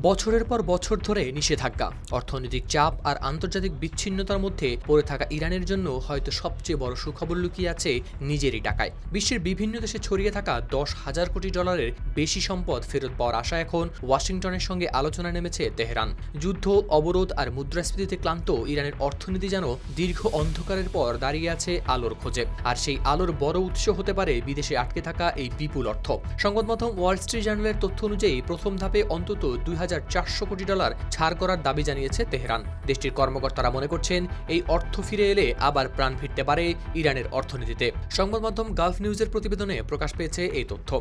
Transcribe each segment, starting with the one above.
বছরের পর বছর ধরে নিষেধাজ্ঞা, অর্থনৈতিক চাপ আর আন্তর্জাতিক বিচ্ছিন্নতার মধ্যে পড়ে থাকা ইরানের জন্য হয়তো সবচেয়ে বড় সুখবর লুকিয়ে আছে নিজেরই টাকায়। বিশ্বের বিভিন্ন দেশে ছড়িয়ে থাকা 10,000 কোটি ডলারের বেশি সম্পদ ফেরত পাওয়ার আশা এখন ওয়াশিংটনের সঙ্গে আলোচনায় নেমেছে তেহরান। যুদ্ধ, অবরোধ আর মুদ্রাস্ফীতিতে ক্লান্ত ইরানের অর্থনীতি যেন দীর্ঘ অন্ধকারের পর দাঁড়িয়ে আছে আলোর খোঁজে, আর সেই আলোর বড় উৎস হতে পারে বিদেশে আটকে থাকা এই বিপুল অর্থ। সংবাদ মাধ্যম ওয়াল স্ট্রিট জার্নালের তথ্য অনুযায়ী প্রথম ধাপে অন্তত 2,400 কোটি ডলার ছাড় করার দাবি জানিয়েছে তেহরান। দেশটির কর্মকর্তারা মনে করছেন এই অর্থ ফিরে এলে আবার প্রাণ ফিরতে পারে ইরানের অর্থনীতিতে। সংবাদ মাধ্যম গালফ নিউজের প্রতিবেদনে প্রকাশ পেয়েছে এই তথ্য।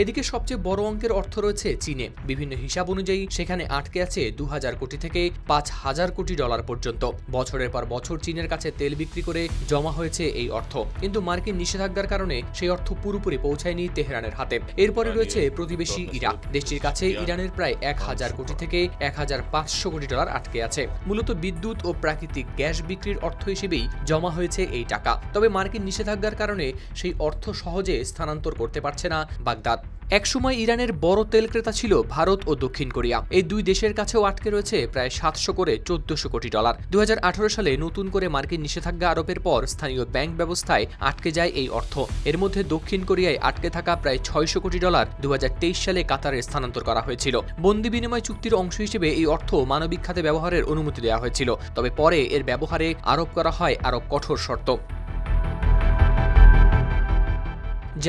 এদিকে সবচেয়ে বড় অঙ্কের অর্থ রয়েছে চীনে। বিভিন্ন হিসাব অনুযায়ী সেখানে আটকে আছে 2,000 কোটি থেকে 5,000 কোটি ডলার পর্যন্ত। বছরের পর বছর চীনের কাছে তেল বিক্রি করে জমা হয়েছে এই অর্থ, কিন্তু মার্কিন নিষেধাজ্ঞার কারণে সেই অর্থ পুরোপুরি পৌঁছায়নি তেহরানের হাতে। এরপরে রয়েছে প্রতিবেশী ইরাক। দেশটির কাছে ইরানের প্রায় 1,000 কোটি থেকে 1,500 কোটি ডলার আটকে আছে। মূলত বিদ্যুৎ ও প্রাকৃতিক গ্যাস বিক্রির অর্থ হিসেবেই জমা হয়েছে এই টাকা। তবে মার্কিন নিষেধাজ্ঞার কারণে সেই অর্থ সহজে স্থানান্তর করতে পারছে না বাগদাদ। একসময় ইরানের বড় তেল ক্রেতা ছিল ভারত ও দক্ষিণ কোরিয়া। এই দুই দেশের কাছেও আটকে রয়েছে প্রায় 700 করে 1,400 কোটি ডলার। 2018 সালে নতুন করে মার্কিন নিষেধাজ্ঞা আরোপের পর স্থানীয় ব্যাংক ব্যবস্থায় আটকে যায় এই অর্থ। এর মধ্যে দক্ষিণ কোরিয়ায় আটকে থাকা প্রায় 600 কোটি ডলার 2023 সালে কাতারে স্থানান্তর করা হয়েছিল। বন্দি বিনিময় চুক্তির অংশ হিসেবে এই অর্থ মানবিক খাতে ব্যবহারের অনুমতি দেওয়া হয়েছিল, তবে পরে এর ব্যবহারে আরোপ করা হয় আরও কঠোর শর্ত।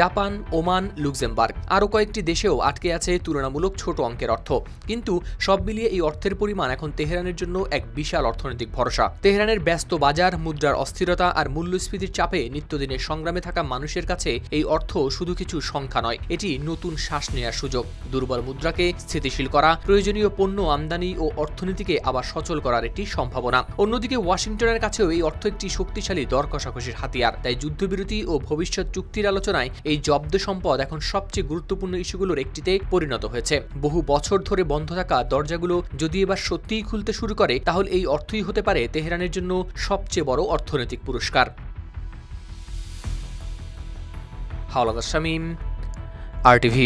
জাপান, ওমান, লুক্সেমবার্গ আরও কয়েকটি দেশেও আটকে আছে তুলনামূলক ছোট অঙ্কের অর্থ। কিন্তু সব মিলিয়ে এই অর্থের পরিমাণ এখন তেহরানের জন্য এক বিশাল অর্থনৈতিক ভরসা। তেহরানের ব্যস্ত বাজার, মুদ্রার অস্থিরতা আর মূল্যস্ফীতির চাপে নিত্যদিনের সংগ্রামে থাকা মানুষের কাছে এই অর্থ শুধু কিছু সংখ্যা নয়, এটি নতুন শ্বাস নেওয়ার সুযোগ। দুর্বল মুদ্রাকে স্থিতিশীল করা, প্রয়োজনীয় পণ্য আমদানি ও অর্থনীতিকে আবার সচল করার একটি সম্ভাবনা। অন্যদিকে ওয়াশিংটনের কাছেও এই অর্থ একটি শক্তিশালী দর কষাকষির হাতিয়ার। তাই যুদ্ধবিরতি ও ভবিষ্যৎ চুক্তির আলোচনায় এই জব্দ সম্পদ এখন সবচেয়ে গুরুত্বপূর্ণ ইস্যুগুলোর একটিতে পরিণত হয়েছে। বহু বছর ধরে বন্ধ থাকা দরজাগুলো যদি এবার সত্যিই খুলতে শুরু করে, তাহলে এই অর্থই হতে পারে তেহরানের জন্য সবচেয়ে বড় অর্থনৈতিক পুরস্কার। হাওলাদার শামীম, RTV।